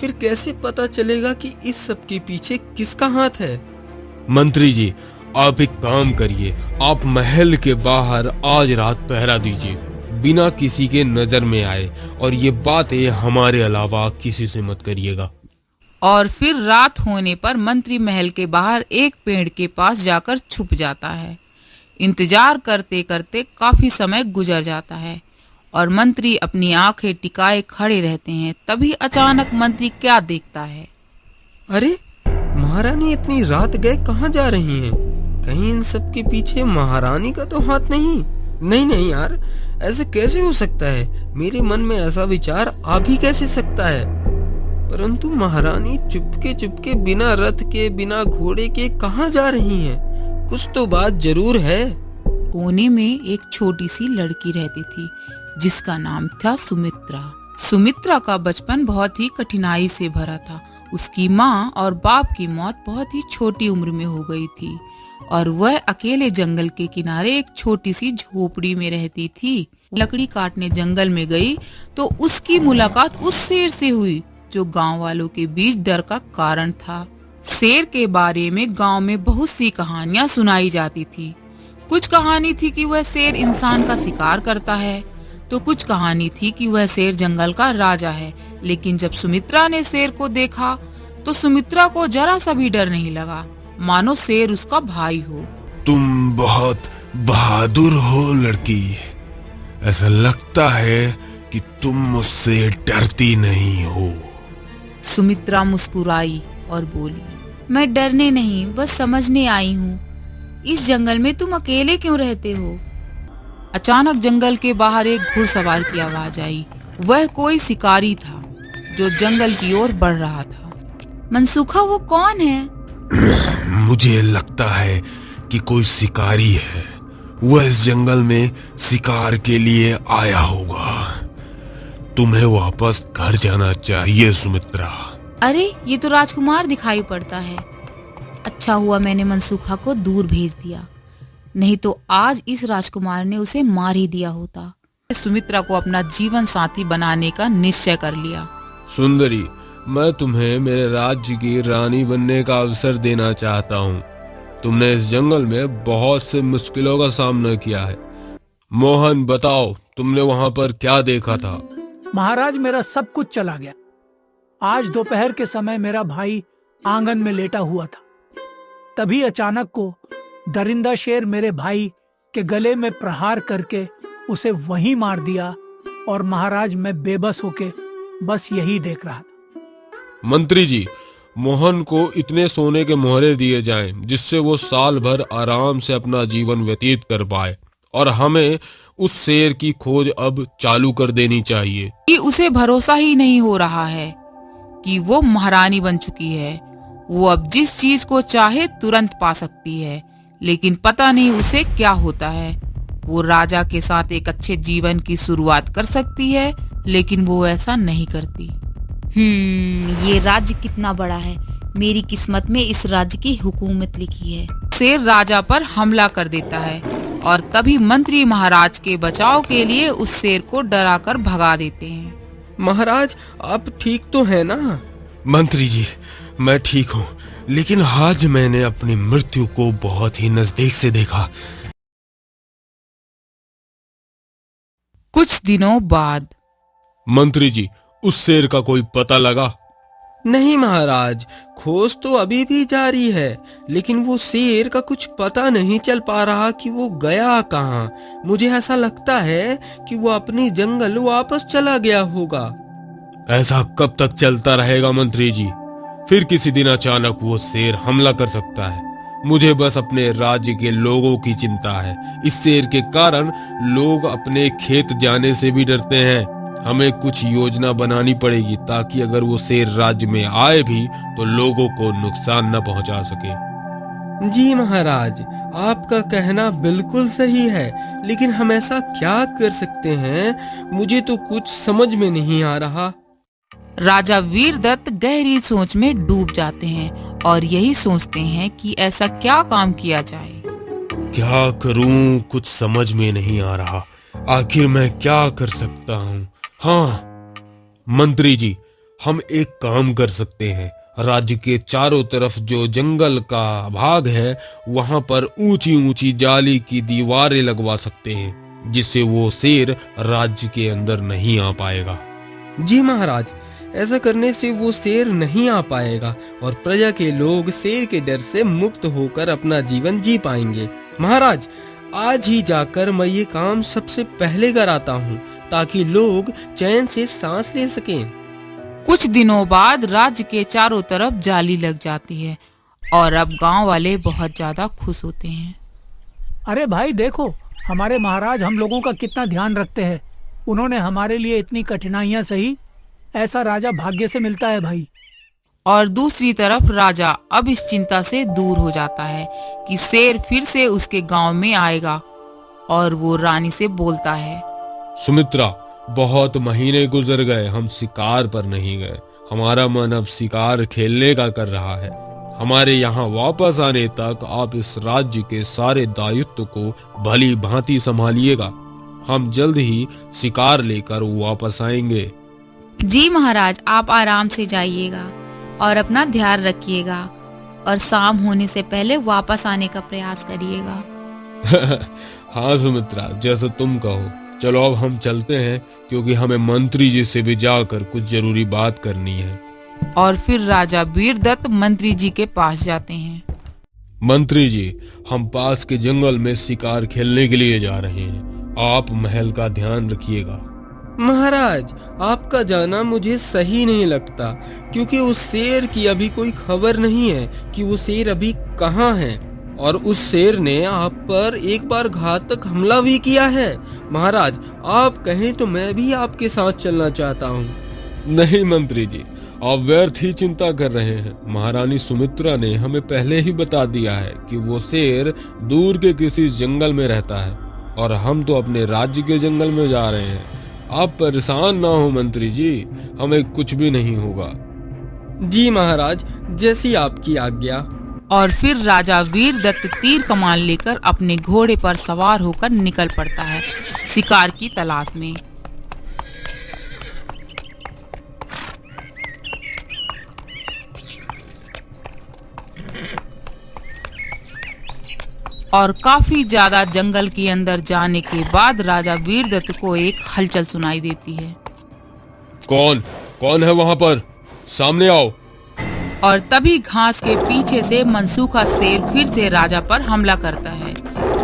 फिर कैसे पता चलेगा कि इस सब के पीछे किसका हाथ है? मंत्री जी, आप एक काम करिए, आप महल के बाहर आज रात पहरा दीजिए, बिना किसी के नजर में आए, और ये बातें हमारे अलावा किसी से मत करिएगा। और फिर रात होने पर मंत्री महल के बाहर एक पेड़ के पास जाकर छुप जाता है। इंतजार करते करते काफी समय गुजर जाता है और मंत्री अपनी आंखें टिकाए खड़े रहते हैं। तभी अचानक मंत्री क्या देखता है? अरे, महारानी इतनी रात गए कहाँ जा रही हैं? कहीं इन सब के पीछे महारानी का तो हाथ नहीं? नहीं नहीं यार, ऐसे कैसे हो सकता है? मेरे मन में ऐसा विचार आ भी कैसे सकता है? परंतु महारानी चुपके चुपके बिना रथ के बिना घोड़े के कहाँ जा रही हैं? कुछ तो बात जरूर है। कोने में एक छोटी सी लड़की रहती थी जिसका नाम था सुमित्रा। सुमित्रा का बचपन बहुत ही कठिनाई से भरा था। उसकी माँ और बाप की मौत बहुत ही छोटी उम्र में हो गई थी और वह अकेले जंगल के किनारे एक छोटी सी झोपड़ी में रहती थी। लकड़ी काटने जंगल में गई तो उसकी मुलाकात उस शेर से हुई जो गांव वालों के बीच डर का कारण था। शेर के बारे में गांव में बहुत सी कहानियां सुनाई जाती थी। कुछ कहानी थी कि वह शेर इंसान का शिकार करता है, तो कुछ कहानी थी कि वह शेर जंगल का राजा है। लेकिन जब सुमित्रा ने शेर को देखा तो सुमित्रा को जरा सा भी डर नहीं लगा, मानो शेर उसका भाई हो। तुम बहुत बहादुर हो लड़की, ऐसा लगता है कि तुम मुझसे डरती नहीं हो। सुमित्रा मुस्कुराई और बोली, मैं डरने नहीं, बस समझने आई हूँ। इस जंगल में तुम अकेले क्यों रहते हो? अचानक जंगल के बाहर एक घुड़सवार की आवाज आई। वह कोई शिकारी था जो जंगल की ओर बढ़ रहा था। मनसूखा, वो कौन है? मुझे लगता है कि कोई शिकारी है। वह इस जंगल में शिकार के लिए आया होगा। तुम्हें वापस घर जाना चाहिए सुमित्रा। अरे, ये तो राजकुमार दिखाई पड़ता है। अच्छा हुआ मैंने मनसूखा को दूर भेज दिया, नहीं तो आज इस राजकुमार ने उसे मार ही दिया होता। सुमित्रा को अपना जीवन साथी बनाने का निश्चय कर लिया। सुंदरी, मैं तुम्हें मेरे राज्य की रानी बनने का अवसर देना चाहता हूँ। तुमने इस जंगल में बहुत से मुश्किलों का सामना किया है। मोहन, बताओ, तुमने वहाँ पर क्या देखा था? महाराज, मेरा सब कुछ चला गया। आज दोपहर के समय मेरा भाई आंगन में लेटा हुआ था। तभी अचानक को दरिंदा शेर मेरे भाई के गले में प्रहार करके उसे वहीं मार दिया और महाराज, मैं बेबस होके बस यही देख रहा था। मंत्री जी, मोहन को इतने सोने के मोहरे दिए जाएं जिससे वो साल भर आराम से अपना जीवन व्यतीत कर पाए, और हमें उस शेर की खोज अब चालू कर देनी चाहिए। कि उसे भरोसा ही नहीं हो रहा है कि वो महारानी बन चुकी है। वो अब जिस चीज को चाहे तुरंत पा सकती है, लेकिन पता नहीं उसे क्या होता है। वो राजा के साथ एक अच्छे जीवन की शुरुआत कर सकती है, लेकिन वो ऐसा नहीं करती। ये राज्य कितना बड़ा है। मेरी किस्मत में इस राज्य की हुकूमत लिखी है। शेर राजा पर हमला कर देता है और तभी मंत्री महाराज के बचाव के लिए उस शेर को डराकर भगा देते हैं। महाराज, आप ठीक तो है ना? मंत्री जी, मैं ठीक हूँ, लेकिन आज मैंने अपनी मृत्यु को बहुत ही नजदीक से देखा। कुछ दिनों बाद। मंत्री जी, उस शेर का कोई पता लगा? नहीं महाराज, खोज तो अभी भी जारी है, लेकिन वो शेर का कुछ पता नहीं चल पा रहा कि वो गया कहाँ। मुझे ऐसा लगता है कि वो अपनी जंगल वापस चला गया होगा। ऐसा कब तक चलता रहेगा मंत्री जी? फिर किसी दिन अचानक वो शेर हमला कर सकता है। मुझे बस अपने राज्य के लोगों की चिंता है। इस शेर के कारण लोग अपने खेत जाने से भी डरते हैं। हमें कुछ योजना बनानी पड़ेगी ताकि अगर वो शेर राज्य में आए भी तो लोगों को नुकसान न पहुंचा सके। जी महाराज, आपका कहना बिल्कुल सही है, लेकिन हम ऐसा क्या कर सकते हैं? मुझे तो कुछ समझ में नहीं आ रहा। राजा वीरदत्त गहरी सोच में डूब जाते हैं और यही सोचते हैं कि ऐसा क्या काम किया जाए। क्या करूं, कुछ समझ में नहीं आ रहा। आखिर मैं क्या कर सकता हूं? हाँ मंत्री जी, हम एक काम कर सकते हैं, राज्य के चारों तरफ जो जंगल का भाग है वहां पर ऊंची ऊंची जाली की दीवारें लगवा सकते हैं, जिससे वो शेर राज्य के अंदर नहीं आ पाएगा। जी महाराज, ऐसा करने से वो शेर नहीं आ पाएगा और प्रजा के लोग शेर के डर से मुक्त होकर अपना जीवन जी पाएंगे। महाराज, आज ही जाकर मैं ये काम सबसे पहले कराता हूँ ताकि लोग चैन से सांस ले सकें। कुछ दिनों बाद राज्य के चारों तरफ जाली लग जाती है और अब गांव वाले बहुत ज्यादा खुश होते हैं। अरे भाई देखो, हमारे महाराज हम लोगों का कितना ध्यान रखते हैं। उन्होंने हमारे लिए इतनी कठिनाइयां सही। ऐसा राजा भाग्य से मिलता है भाई। और दूसरी तरफ राजा अब इस चिंता से दूर हो जाता है कि शेर फिर से उसके गांव में आएगा और वो रानी से बोलता है, सुमित्रा, बहुत महीने गुजर गए, हम शिकार पर नहीं गए। हमारा मन अब शिकार खेलने का कर रहा है। हमारे यहाँ वापस आने तक आप इस राज्य के सारे दायित्व को भली भांति संभालिएगा। हम जल्द ही शिकार लेकर वापस आएंगे। जी महाराज, आप आराम से जाइएगा और अपना ध्यान रखिएगा और शाम होने से पहले वापस आने का प्रयास करिएगा। हाँ सुमित्रा, जैसा तुम कहो। चलो अब हम चलते हैं, क्योंकि हमें मंत्री जी से भी जाकर कुछ जरूरी बात करनी है। और फिर राजा वीरदत्त मंत्री जी के पास जाते हैं। मंत्री जी, हम पास के जंगल में शिकार खेलने के लिए जा रहे हैं। आप महल का ध्यान रखिएगा। महाराज, आपका जाना मुझे सही नहीं लगता, क्योंकि उस शेर की अभी कोई खबर नहीं है कि वो शेर अभी कहाँ है, और उस शेर ने आप पर एक बार घातक हमला भी किया है। महाराज, आप कहें तो मैं भी आपके साथ चलना चाहता हूँ। नहीं मंत्री जी, आप व्यर्थ ही चिंता कर रहे हैं। महारानी सुमित्रा ने हमें पहले ही बता दिया है कि वो शेर दूर के किसी जंगल में रहता है और हम तो अपने राज्य के जंगल में जा रहे हैं। आप परेशान ना हो मंत्री जी, हमें कुछ भी नहीं होगा। जी महाराज, जैसी आपकी आज्ञा। और फिर राजा वीरदत्त तीर कमान लेकर अपने घोड़े पर सवार होकर निकल पड़ता है शिकार की तलाश में। और काफी ज्यादा जंगल के अंदर जाने के बाद राजा वीरदत्त को एक हलचल सुनाई देती है। कौन है वहां पर? सामने आओ। और तभी घास के पीछे से मनसूखा शेर फिर से राजा पर हमला करता है,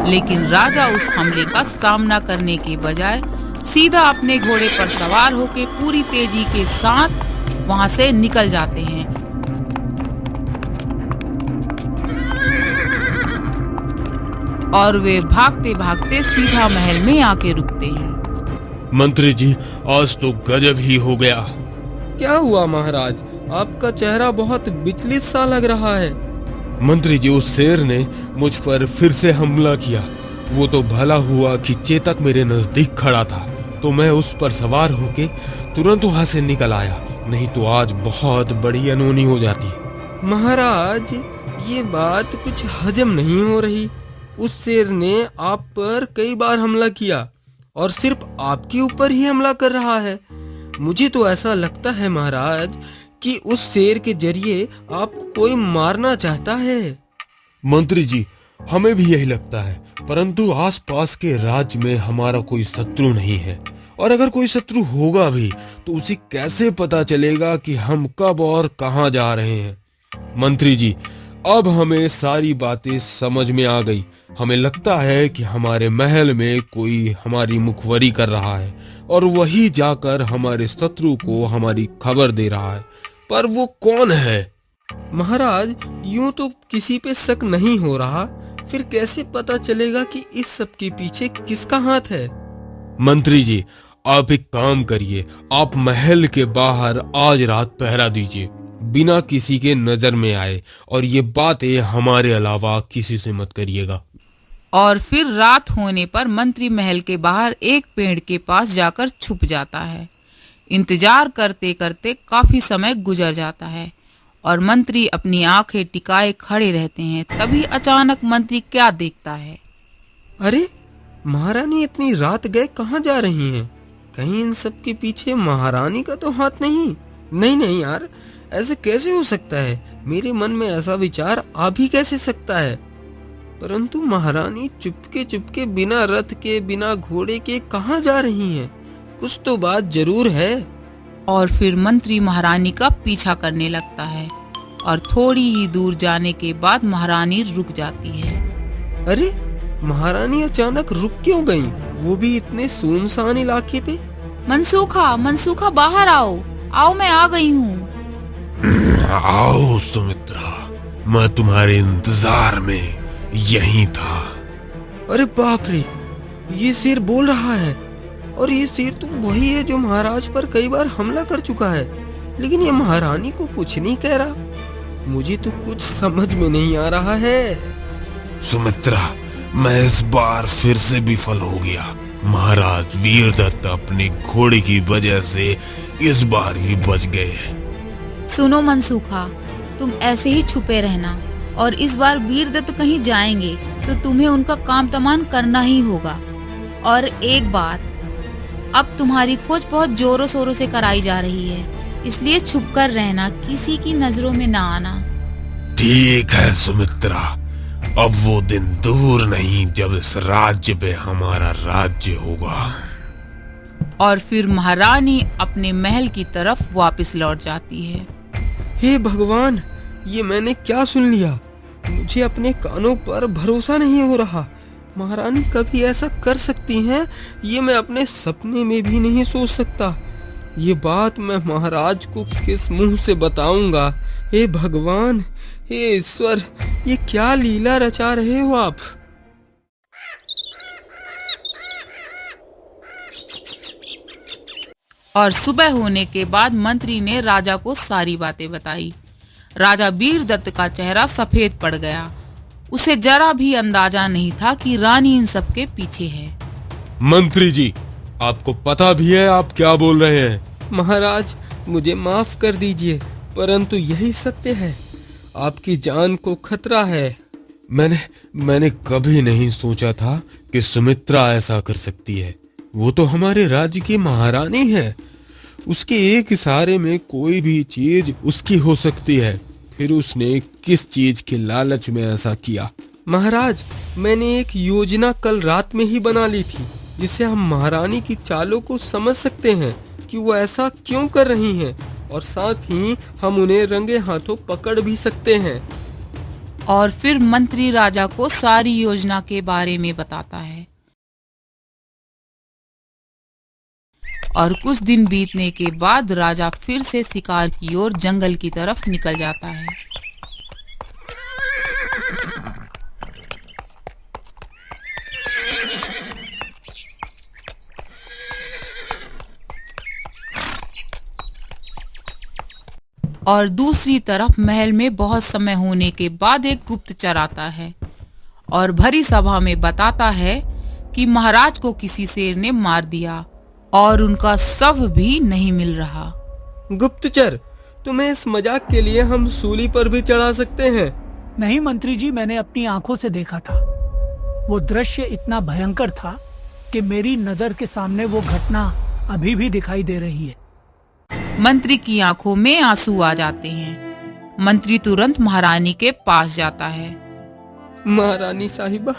लेकिन राजा उस हमले का सामना करने के बजाय सीधा अपने घोड़े पर सवार होकर पूरी तेजी के साथ वहां से निकल जाते हैं। और वे भागते भागते सीधा महल में आके रुकते हैं। मंत्री जी, आज तो गजब ही हो गया। क्या हुआ महाराज? आपका चेहरा बहुत विचलित सा लग रहा है। मंत्री जी, उस शेर ने मुझ पर फिर से हमला किया। वो तो भला हुआ कि चेतक मेरे नजदीक खड़ा था, तो मैं उस पर सवार होके तुरंत वहां से निकल आया, नहीं तो आज बहुत बड़ी अनहोनी हो जाती। महाराज, ये बात कुछ हजम नहीं हो रही। उस शेर ने आप पर कई बार हमला किया और सिर्फ आपके ऊपर ही हमला कर रहा है। मुझे तो ऐसा लगता है महाराज कि उस शेर के जरिए आपको कोई मारना चाहता है। मंत्री जी, हमें भी यही लगता है, परंतु आसपास के राज्य में हमारा कोई शत्रु नहीं है, और अगर कोई शत्रु होगा भी तो उसे कैसे पता चलेगा कि हम कब और कहां जा रहे हैं। मंत्री जी, अब हमें सारी बातें समझ में आ गई। हमें लगता है कि हमारे महल में कोई हमारी मुखबरी कर रहा है और वही जाकर हमारे शत्रु को हमारी खबर दे रहा है, पर वो कौन है? महाराज, यूं तो किसी पे शक नहीं हो रहा, फिर कैसे पता चलेगा कि इस सब के पीछे किसका हाथ है? मंत्री जी, आप एक काम करिए, आप महल के बाहर आज रात पहरा दीजिए, बिना किसी के नजर में आए, और ये बातें हमारे अलावा किसी से मत करिएगा। और फिर रात होने पर मंत्री महल के बाहर एक पेड़ के पास जाकर छुप जाता है। इंतजार करते करते काफी समय गुजर जाता है और मंत्री अपनी आंखें टिकाए खड़े रहते हैं। तभी अचानक मंत्री क्या देखता है? अरे, महारानी इतनी रात गए कहाँ जा रही हैं? कहीं इन सब के पीछे महारानी का तो हाथ नहीं? नहीं नहीं यार, ऐसे कैसे हो सकता है? मेरे मन में ऐसा विचार आ भी कैसे सकता है? परंतु महारानी चुपके चुपके बिना रथ के, बिना घोड़े के कहाँ जा रही हैं? कुछ तो बात जरूर है। और फिर मंत्री महारानी का पीछा करने लगता है और थोड़ी ही दूर जाने के बाद महारानी रुक जाती है। अरे, महारानी अचानक रुक क्यों गईं? वो भी इतने सुनसान इलाके पे। मनसूखा बाहर आओ। आओ, मैं आ गई हूँ। आओ सुमित्रा, मैं तुम्हारे इंतजार में यहीं था। अरे बाप रे, ये शेर बोल रहा है। और ये शेर तो वही है जो महाराज पर कई बार हमला कर चुका है, लेकिन ये महारानी को कुछ नहीं कह रहा। मुझे तो कुछ समझ में नहीं आ रहा है। सुमित्रा, मैं इस बार फिर से विफल हो गया। महाराज वीरदत्त अपने घोड़े की वजह से इस बार भी बच गए। सुनो मनसूखा, तुम ऐसे ही छुपे रहना, और इस बार वीरदत्त कहीं जाएंगे तो तुम्हें उनका काम तमाम करना ही होगा। और एक बात, अब तुम्हारी खोज बहुत जोरों शोरों से कराई जा रही है, इसलिए छुप कर रहना, किसी की नजरों में ना आना। ठीक है सुमित्रा, अब वो दिन दूर नहीं जब इस राज्य पे हमारा राज्य होगा। और फिर महारानी अपने महल की तरफ वापस लौट जाती है। हे भगवान, ये मैंने क्या सुन लिया? मुझे अपने कानों पर भरोसा नहीं हो रहा। महारानी कभी ऐसा कर सकती हैं, ये मैं अपने सपने में भी नहीं सोच सकता। ये बात मैं महाराज को किस मुंह से बताऊंगा? हे भगवान, हे ईश्वर, ये क्या लीला रचा रहे हो आप? और सुबह होने के बाद मंत्री ने राजा को सारी बातें बताई। राजा वीरदत्त का चेहरा सफेद पड़ गया। उसे जरा भी अंदाजा नहीं था कि रानी इन सब के पीछे है। मंत्री जी, आपको पता भी है आप क्या बोल रहे हैं? महाराज, मुझे माफ कर दीजिए, परंतु यही सत्य है। आपकी जान को खतरा है। मैंने कभी नहीं सोचा था कि सुमित्रा ऐसा कर सकती है। वो तो हमारे राज्य की महारानी है। उसके एक इशारे में कोई भी चीज उसकी हो सकती है। फिर उसने किस चीज के लालच में ऐसा किया? महाराज, मैंने एक योजना कल रात में ही बना ली थी, जिससे हम महारानी की चालों को समझ सकते हैं कि वो ऐसा क्यों कर रही हैं, और साथ ही हम उन्हें रंगे हाथों पकड़ भी सकते हैं। और फिर मंत्री राजा को सारी योजना के बारे में बताता है। और कुछ दिन बीतने के बाद राजा फिर से शिकार की ओर जंगल की तरफ निकल जाता है। और दूसरी तरफ महल में बहुत समय होने के बाद एक गुप्तचर आता है और भरी सभा में बताता है कि महाराज को किसी शेर ने मार दिया और उनका शव भी नहीं मिल रहा। गुप्तचर, तुम्हें इस मजाक के लिए हम सूली पर भी चढ़ा सकते हैं। नहीं मंत्री जी, मैंने अपनी आंखों से देखा था। वो दृश्य इतना भयंकर था कि मेरी नजर के सामने वो घटना अभी भी दिखाई दे रही है। मंत्री की आंखों में आंसू आ जाते हैं। मंत्री तुरंत महारानी के पास जाता है। महारानी साहिबा,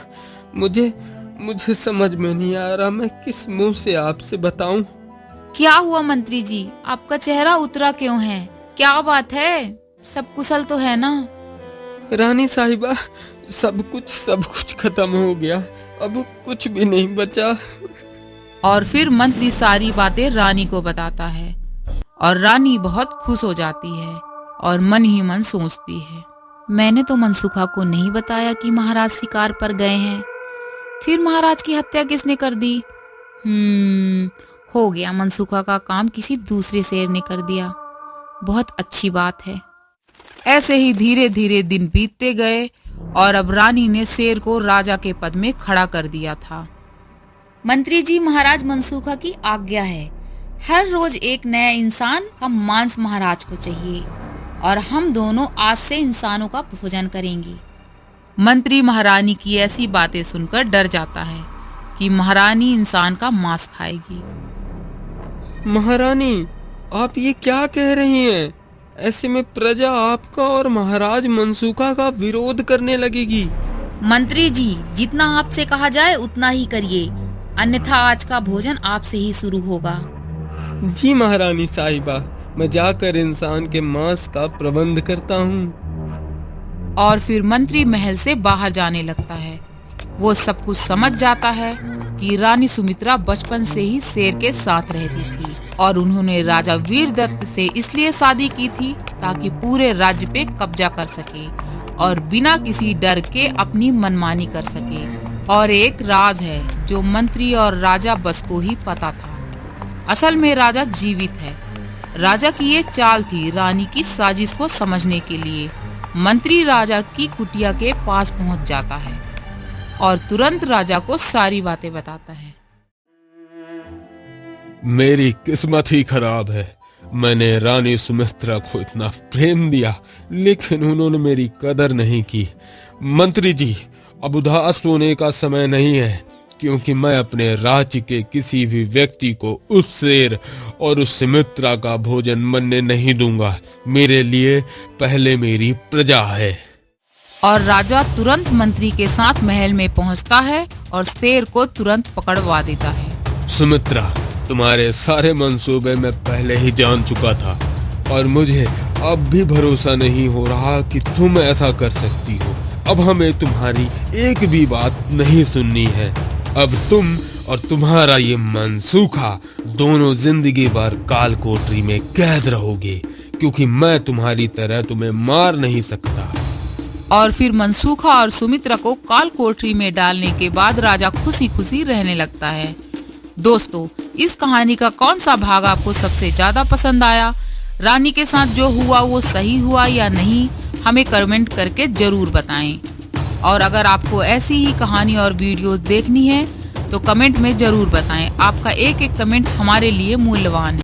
मुझे समझ में नहीं आ रहा, मैं किस मुंह से आपसे बताऊं। क्या हुआ मंत्री जी, आपका चेहरा उतरा क्यों है? क्या बात है? सब कुशल तो है ना? रानी साहिबा, सब कुछ खत्म हो गया, अब कुछ भी नहीं बचा। और फिर मंत्री सारी बातें रानी को बताता है और रानी बहुत खुश हो जाती है और मन ही मन सोचती है, मैंने तो मनसूखा को नहीं बताया कि महाराज शिकार पर गए हैं। फिर महाराज की हत्या किसने कर दी? हो गया, मनसूखा का काम किसी दूसरे शेर ने कर दिया। बहुत अच्छी बात है। ऐसे ही धीरे धीरे दिन बीतते गए और अब रानी ने शेर को राजा के पद में खड़ा कर दिया था। मंत्री जी, महाराज मनसूखा की आज्ञा है, हर रोज एक नया इंसान का मांस महाराज को चाहिए और हम दोनों आज से इंसानों का भोजन करेंगे। मंत्री महारानी की ऐसी बातें सुनकर डर जाता है कि महारानी इंसान का मांस खाएगी। महारानी, आप ये क्या कह रही हैं? ऐसे में प्रजा आपका और महाराज मनसूखा का विरोध करने लगेगी। मंत्री जी, जितना आपसे कहा जाए उतना ही करिए, अन्यथा आज का भोजन आपसे ही शुरू होगा। जी महारानी साहिबा, मैं जाकर इंसान के मांस का प्रबंध करता हूँ। और फिर मंत्री महल से बाहर जाने लगता है। वो सब कुछ समझ जाता है कि रानी सुमित्रा बचपन से ही शेर के साथ रहती थी और उन्होंने राजा वीरदत्त से इसलिए शादी की थी ताकि पूरे राज्य पे कब्जा कर सके और बिना किसी डर के अपनी मनमानी कर सके। और एक राज है जो मंत्री और राजा बस को ही पता था। असल में राजा जीवित है। राजा की ये चाल थी रानी की साजिश को समझने के लिए। मंत्री राजा की कुटिया के पास पहुंच जाता है और तुरंत राजा को सारी बातें बताता है। मेरी किस्मत ही खराब है। मैंने रानी सुमित्रा को इतना प्रेम दिया, लेकिन उन्होंने मेरी कदर नहीं की। मंत्री जी, अब उदास होने का समय नहीं है, क्योंकि मैं अपने राज्य के किसी भी व्यक्ति को उस शेर और उस सुमित्रा का भोजन बनने नहीं दूंगा। मेरे लिए पहले मेरी प्रजा है। और राजा तुरंत मंत्री के साथ महल में पहुंचता है और शेर को तुरंत पकड़वा देता है। सुमित्रा, तुम्हारे सारे मंसूबे मैं पहले ही जान चुका था और मुझे अब भी भरोसा नहीं हो रहा कि तुम ऐसा कर सकती हो। अब हमें तुम्हारी एक भी बात नहीं सुननी है। अब तुम और तुम्हारा ये मनसूखा दोनों जिंदगी भर काल कोठरी में कैद रहोगे, क्योंकि मैं तुम्हारी तरह तुम्हें मार नहीं सकता। और फिर मनसूखा और सुमित्रा को काल कोठरी में डालने के बाद राजा खुशी खुशी रहने लगता है। दोस्तों, इस कहानी का कौन सा भाग आपको सबसे ज्यादा पसंद आया? रानी के साथ जो हुआ वो सही हुआ या नहीं, हमें कमेंट करके जरूर बताएं। और अगर आपको ऐसी ही कहानी और वीडियोस देखनी है तो कमेंट में जरूर बताएं। आपका एक एक कमेंट हमारे लिए मूल्यवान है।